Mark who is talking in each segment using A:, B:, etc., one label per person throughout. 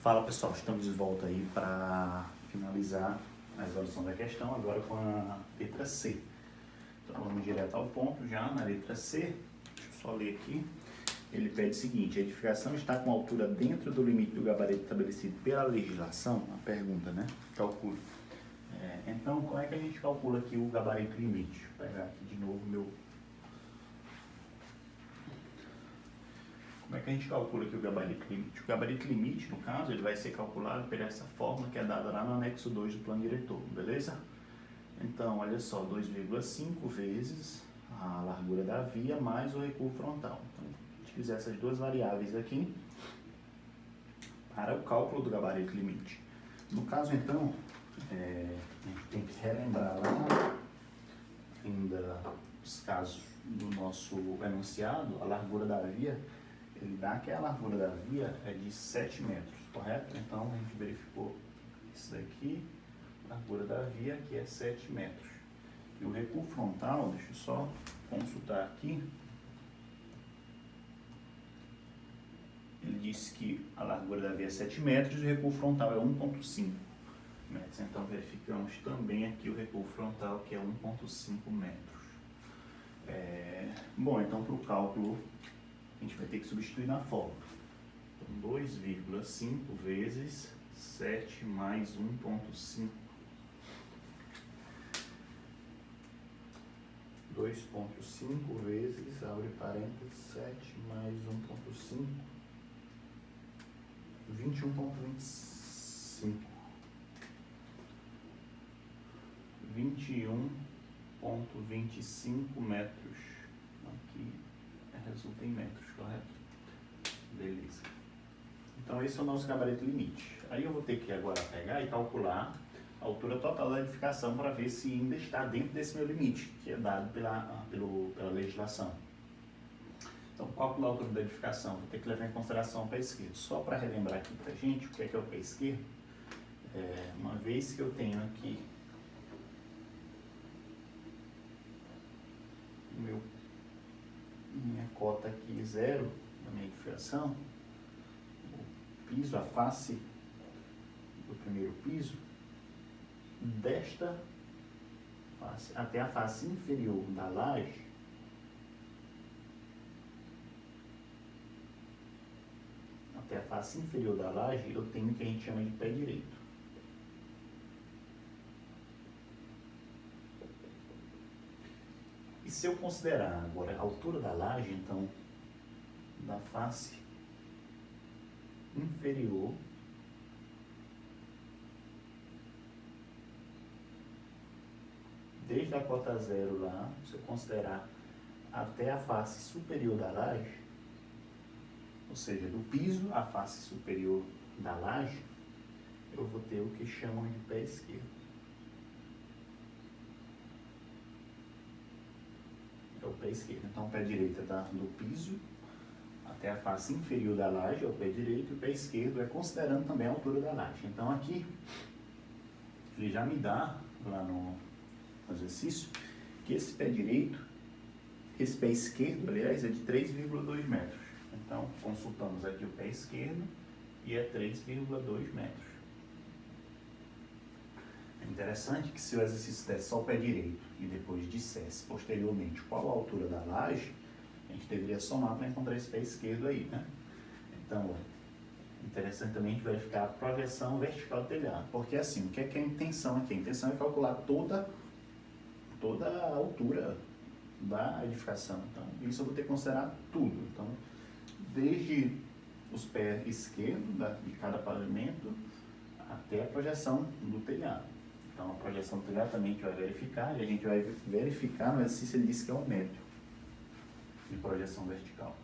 A: Fala pessoal, estamos de volta aí para finalizar a resolução da questão, agora com a letra C. Então vamos direto ao ponto já na letra C, deixa eu só ler aqui. Ele pede o seguinte: a edificação está com altura dentro do limite do gabarito estabelecido pela legislação? A pergunta, né? Calcule. Então, como é que a gente calcula aqui o gabarito limite? Deixa eu pegar aqui de novo meu... Como é que a gente calcula aqui o gabarito limite? O gabarito limite, no caso, ele vai ser calculado por essa fórmula que é dada lá no anexo 2 do plano diretor, beleza? Então, olha só, 2,5 vezes a largura da via mais o recuo frontal. Então, a gente fizer essas duas variáveis aqui para o cálculo do gabarito limite. No caso, então, a gente tem que relembrar lá ainda os casos do nosso enunciado. A largura da via, ele dá que a largura da via é de 7 metros, correto? Então, a gente verificou isso daqui, a largura da via, que é 7 metros. E o recuo frontal, deixa eu só consultar aqui, ele disse que a largura da via é 7 metros e o recuo frontal é 1,5 metros. Então, verificamos também aqui o recuo frontal, que é 1,5 metros. Bom, então, para o cálculo, a gente vai ter que substituir na fórmula. Então, 2,5 vezes 7 mais 1,5. 2,5 vezes, abre parênteses, 7 mais 1,5, 21,25. 21,25 metros. Aqui resulta em metros, correto? Beleza. Então esse é o nosso gabarito limite. Aí eu vou ter que agora pegar e calcular a altura total da edificação para ver se ainda está dentro desse meu limite, que é dado pela legislação. Então, calcular a altura da edificação, vou ter que levar em consideração o pé esquerdo. Só para relembrar aqui para a gente o que é o pé esquerdo, uma vez que eu tenho aqui minha cota aqui 0 da minha edificação, o piso, a face do primeiro piso, desta face até a face inferior da laje, eu tenho o que a gente chama de pé direito. E se eu considerar agora a altura da laje, então, da face inferior desde a cota 0 lá, se eu considerar até a face superior da laje, ou seja, do piso à face superior da laje, eu vou ter o que chamam de pé esquerdo. É o pé esquerdo. Então, o pé direito é do piso até a face inferior da laje, é o pé direito, e o pé esquerdo é considerando também a altura da laje. Então, aqui, ele já me dá, lá no exercício, que esse pé direito, esse pé esquerdo, aliás, é de 3,2 metros. Então, consultamos aqui o pé esquerdo e é 3,2 metros. É interessante que se o exercício desse só o pé direito e depois dissesse posteriormente qual a altura da laje, a gente deveria somar para encontrar esse pé esquerdo aí, né? Então, interessante também a gente verificar a projeção vertical do telhado, porque assim, o que é a intenção aqui? A intenção é calcular toda a altura da edificação. Então, isso eu vou ter que considerar tudo. Então, desde os pés esquerdos de cada pavimento até a projeção do telhado. Então, a projeção do telhado também a gente vai verificar, e a gente vai verificar no exercício, ele disse que é 1 metro de projeção vertical.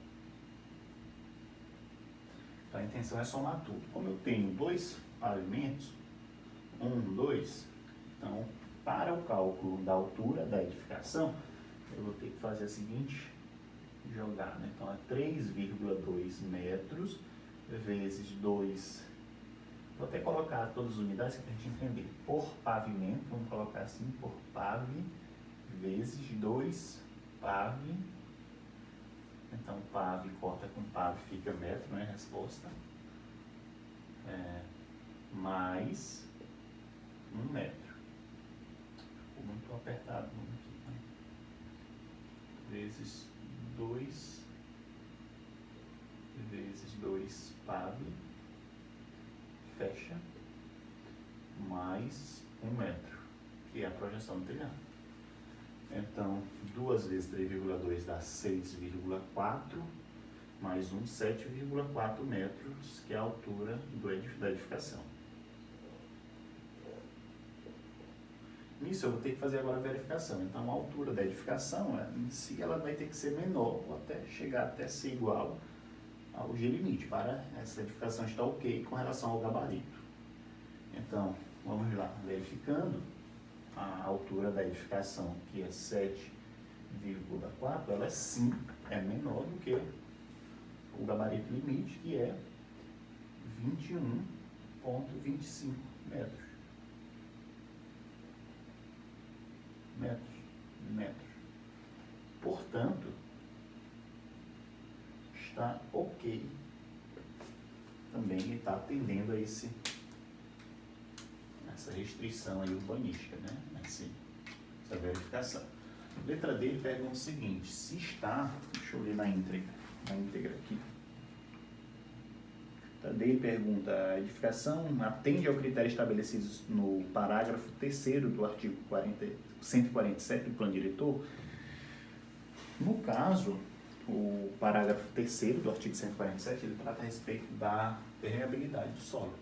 A: Então, a intenção é somar tudo. Como eu tenho 2 pavimentos, 1, 2, então, para o cálculo da altura da edificação, eu vou ter que fazer a seguinte jogada, né? Então, é 3,2 metros vezes 2. Vou até colocar todas as unidades para a gente entender. Por pavimento, vamos colocar assim, por pave, vezes 2 pave. Então, pave corta com pave, fica metro, né? Resposta. mais 1 metro. Ficou muito apertado aqui, né? Vezes 2 vezes 2 PAV, fecha, mais 1 metro, que é a projeção do telhado. Então, 2 vezes 3,2 dá 6,4, mais 7,4 metros, que é a altura da edificação. Nisso eu vou ter que fazer agora a verificação. Então, a altura da edificação, em si, ela vai ter que ser menor, ou até chegar até ser igual ao G-limite, para essa edificação estar ok com relação ao gabarito. Então, vamos lá, verificando a altura da edificação, que é 7,4, ela sim é menor do que o gabarito limite, que é 21,25 metros. Portanto, está ok. Também ele está atendendo a essa restrição aí urbanística, né? Essa verificação. A letra D ele pergunta o seguinte: se está, deixa eu ler na íntegra aqui. A letra D ele pergunta: a edificação atende ao critério estabelecido no parágrafo 3º do artigo 147 do plano diretor? No caso, o parágrafo 3º do artigo 147, ele trata a respeito da permeabilidade do solo.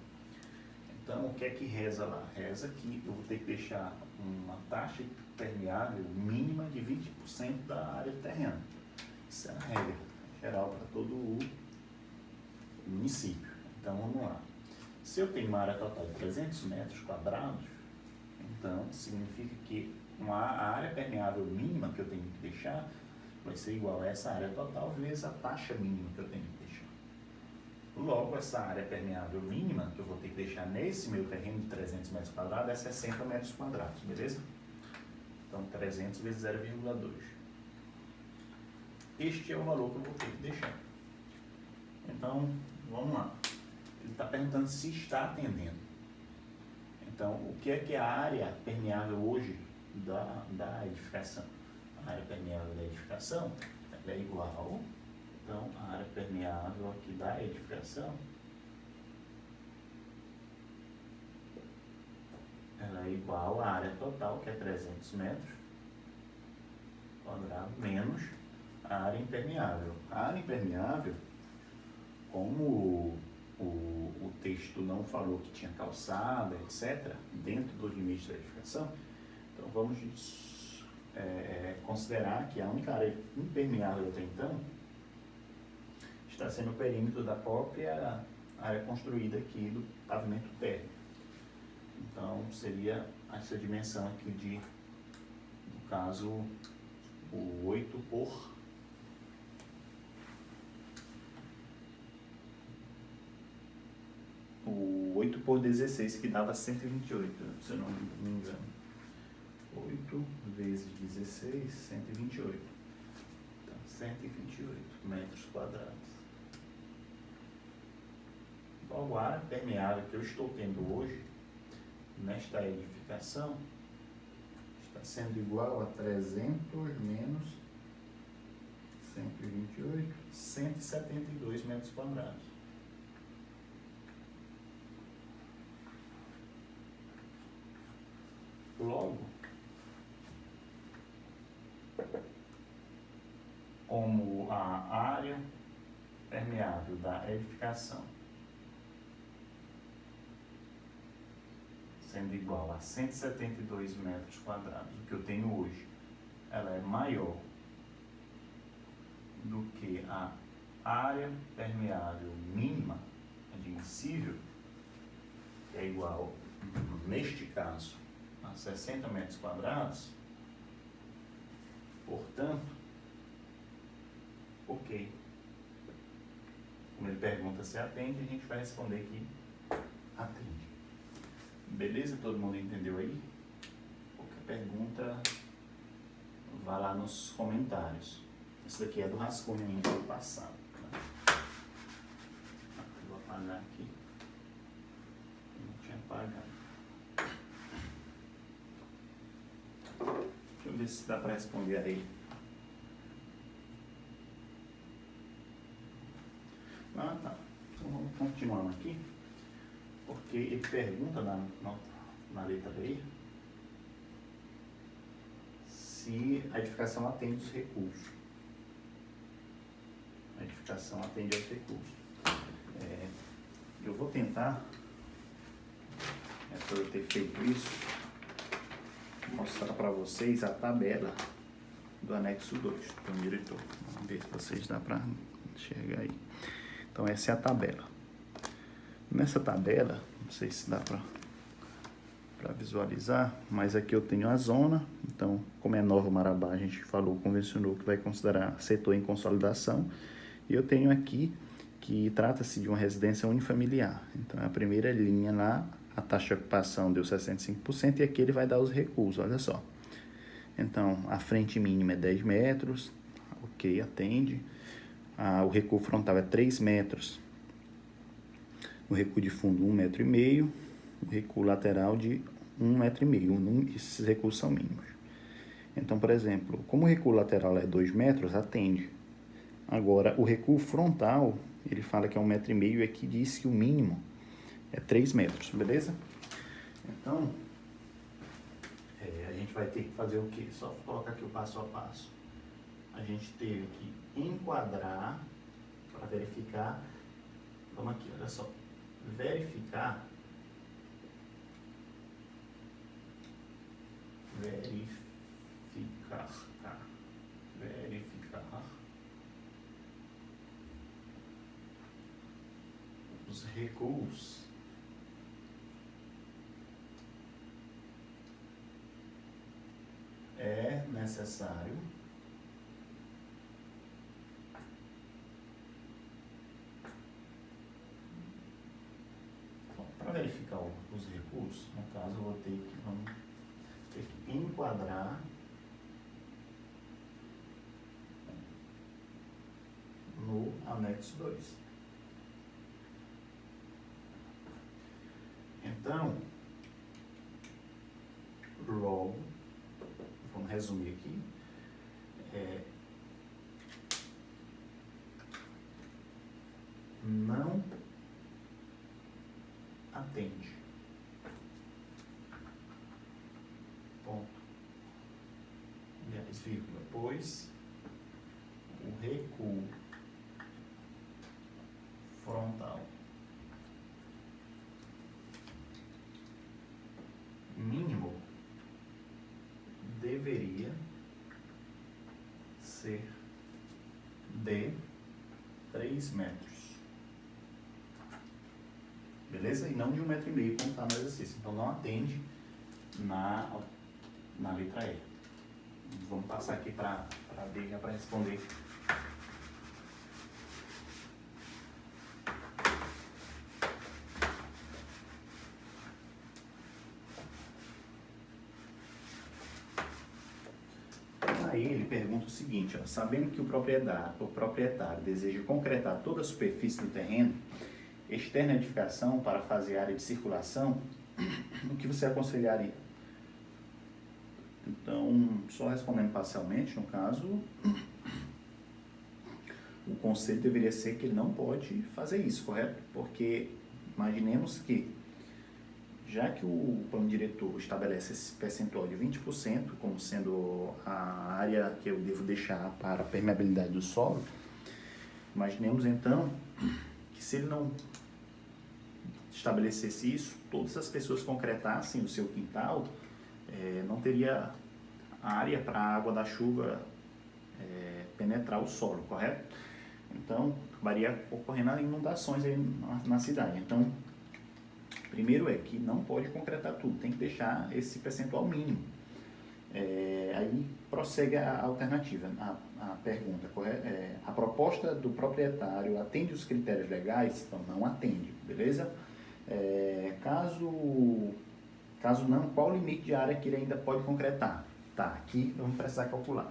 A: Então, o que é que reza lá? Reza que eu vou ter que deixar uma taxa permeável mínima de 20% da área do terreno. Isso é a regra geral para todo o município. Então, vamos lá. Se eu tenho uma área total de 300 metros quadrados, então, significa que a área permeável mínima que eu tenho que deixar vai ser igual a essa área total vezes a taxa mínima que eu tenho que deixar. Logo, essa área permeável mínima que eu vou ter que deixar nesse meu terreno de 300 metros quadrados é 60 metros quadrados, beleza? Então, 300 vezes 0,2. Este é o valor que eu vou ter que deixar. Então, vamos lá. Ele está perguntando se está atendendo. Então, o que é a área permeável hoje da edificação? A área permeável da edificação ela é igual, então a área permeável aqui da edificação ela é igual à área total, que é 300 metros quadrados, menos a área impermeável. A área impermeável, como o texto não falou que tinha calçada, etc., dentro dos limites da edificação, então vamos considerar que a única área impermeável até então está sendo o perímetro da própria área construída aqui do pavimento térreo. Então, seria essa dimensão aqui no caso, o 8 por 16, que dava 128, se eu não me engano. 8 vezes 16, 128. Então, 128 metros quadrados. Logo, a área permeável que eu estou tendo hoje, nesta edificação, está sendo igual a 300 menos 128, 172 metros quadrados. Logo, como a área permeável da edificação sendo igual a 172 metros quadrados, o que eu tenho hoje, ela é maior do que a área permeável mínima admissível, que é igual, neste caso, a 60 metros quadrados, portanto, ok. Como ele pergunta se atende, a gente vai responder que atende. Beleza? Todo mundo entendeu aí? Qualquer pergunta, vá lá nos comentários. Isso daqui é do rascunho ainda do passado. Tá? Eu vou apagar aqui. Tinha apagado. Deixa eu ver se dá para responder aí. Ah, tá. Então vamos continuando aqui. Porque ele pergunta na letra B se a edificação atende os recursos. A edificação atende aos recursos. Eu vou tentar, por eu ter feito isso, mostrar para vocês a tabela do anexo 2 do diretor. Vamos ver se vocês dá para enxergar aí. Então essa é a tabela. Nessa tabela, não sei se dá para visualizar, mas aqui eu tenho a zona. Então, como é Nova Marabá, a gente convencionou que vai considerar setor em consolidação. E eu tenho aqui que trata-se de uma residência unifamiliar. Então, a primeira linha lá, a taxa de ocupação deu 65% e aqui ele vai dar os recursos, olha só. Então, a frente mínima é 10 metros, ok, atende. O recuo frontal é 3 metros. O recuo de fundo 1,5 m, o recuo lateral de 1,5 m. Esses recuos são mínimos. Então, por exemplo, como o recuo lateral é 2 metros, atende. Agora, o recuo frontal, ele fala que é 1,5 m e aqui diz que o mínimo é 3 metros, beleza? Então, a gente vai ter que fazer o quê? Só colocar aqui o passo a passo. A gente teve que enquadrar para verificar. Vamos aqui, olha só. Verificar os recuos é necessário para verificar os recursos. No caso, eu vou vamos ter que enquadrar no anexo 2. Então, logo, vamos resumir aqui, não atende. Ponto. Aliás, vírgula, pois o recuo frontal mínimo deveria ser de 3 metros. Beleza? E não de 1,5 m, como está no exercício. Então não atende na letra E. Vamos passar aqui para D já para responder. Aí ele pergunta o seguinte, ó, sabendo que o proprietário deseja concretar toda a superfície do terreno, externa edificação para fazer área de circulação, o que você aconselharia? Então, só respondendo parcialmente, no caso, o conselho deveria ser que ele não pode fazer isso, correto? Porque imaginemos que, já que o plano diretor estabelece esse percentual de 20% como sendo a área que eu devo deixar para a permeabilidade do solo, imaginemos então que se ele não estabelecesse isso, todas as pessoas concretassem o seu quintal, não teria área para a água da chuva penetrar o solo, correto? Então, acabaria ocorrendo inundações aí na cidade. Então, primeiro é que não pode concretar tudo, tem que deixar esse percentual mínimo. Aí prossegue a alternativa, a pergunta, a proposta do proprietário atende os critérios legais? Então não atende, beleza? Caso não, qual o limite de área que ele ainda pode concretar? Tá, aqui vamos precisar calcular.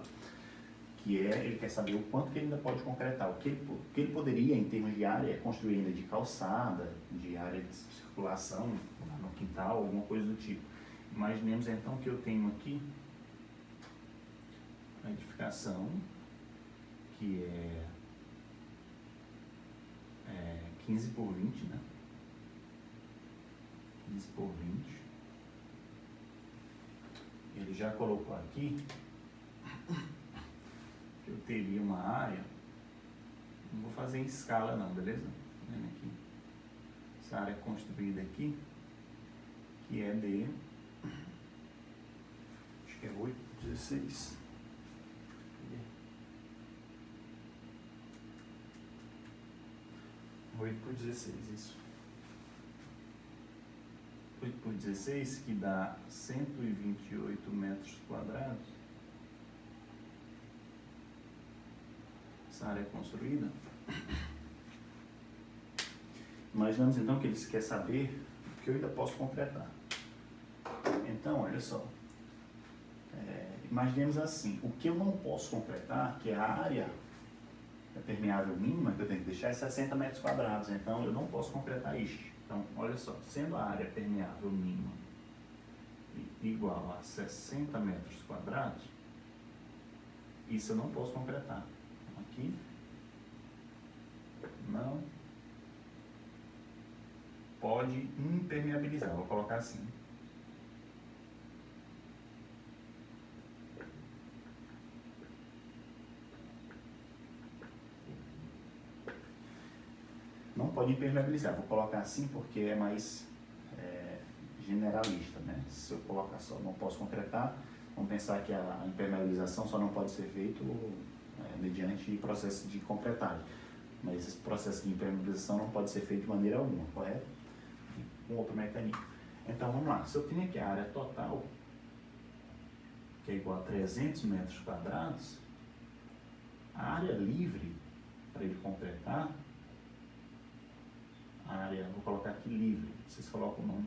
A: que é, ele quer saber o quanto que ele ainda pode concretar, o que ele poderia, em termos de área, construir ainda de calçada, de área de circulação no quintal, alguma coisa do tipo. Imaginemos então que eu tenho aqui a edificação, que é 15 por 20, né? 15 por 20. Ele já colocou aqui que eu teria uma área, não vou fazer em escala não, beleza? Vendo aqui, essa área construída aqui, que é de, acho que é 8/16. 8/16, isso. 8/16, que dá 128 metros quadrados. Essa área é construída. Imaginamos então que eles querem saber o que eu ainda posso concretar. Então, olha só. Imaginemos assim, o que eu não posso concretar, que é a área permeável mínima que eu tenho que deixar, é 60 metros quadrados. Então, eu não posso concretar isto. Então, olha só, sendo a área permeável mínima igual a 60 metros quadrados, isso eu não posso concretar. Aqui, não pode impermeabilizar, vou colocar assim. Não pode impermeabilizar, vou colocar assim porque é mais generalista, né? Se eu colocar só não posso concretar, vamos pensar que a impermeabilização só não pode ser feito mediante processo de concretagem. Mas esse processo de impermeabilização não pode ser feito de maneira alguma, correto? Com outro mecanismo. Então vamos lá, se eu tenho aqui a área total, que é igual a 300 metros quadrados, a área livre para ele concretar, a área, vou colocar aqui livre, vocês colocam o nome,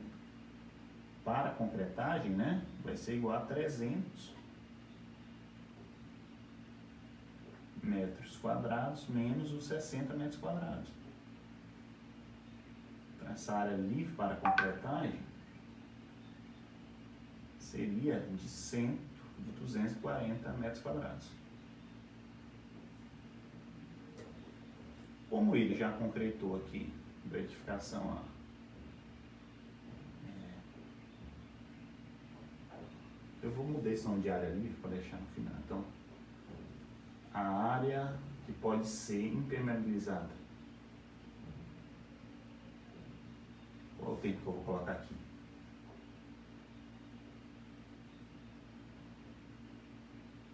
A: para concretagem, né, vai ser igual a 300 metros quadrados menos os 60 metros quadrados. Então, essa área livre para concretagem seria de 240 metros quadrados. Como ele já concretou aqui, da edificação eu vou mudar esse nome de área livre para deixar no final. Então, a área que pode ser impermeabilizada. Qual é o tempo que eu vou colocar aqui?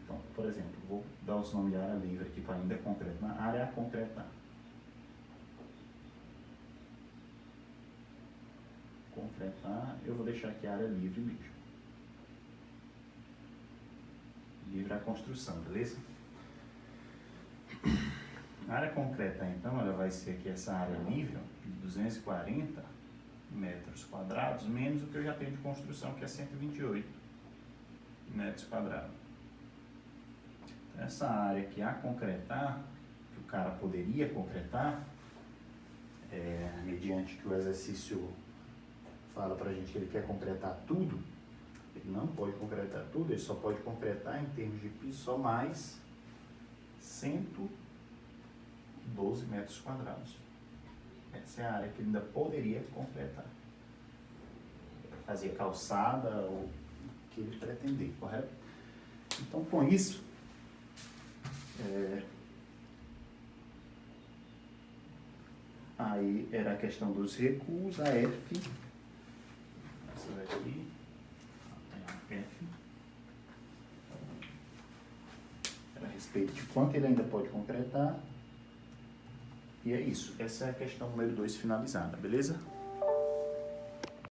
A: Então, por exemplo, vou dar o nome de área livre aqui para ainda concretar. Área a concretar. Concretar, eu vou deixar aqui a área livre mesmo. Livre a construção, beleza? A área concreta, então, ela vai ser aqui essa área livre de 240 metros quadrados, menos o que eu já tenho de construção, que é 128 metros quadrados. Então, essa área aqui a concretar, que o cara poderia concretar, mediante que o exercício fala pra gente que ele quer concretar tudo, ele não pode concretar tudo, ele só pode concretar em termos de piso só mais 112 metros quadrados. Essa é a área que ele ainda poderia concretar. Para fazer calçada ou o que ele pretender, correto? Então, com isso, aí era a questão dos recuos, a F, essa daqui, a F, era a respeito de quanto ele ainda pode concretar, e é isso, essa é a questão número 2 finalizada, beleza?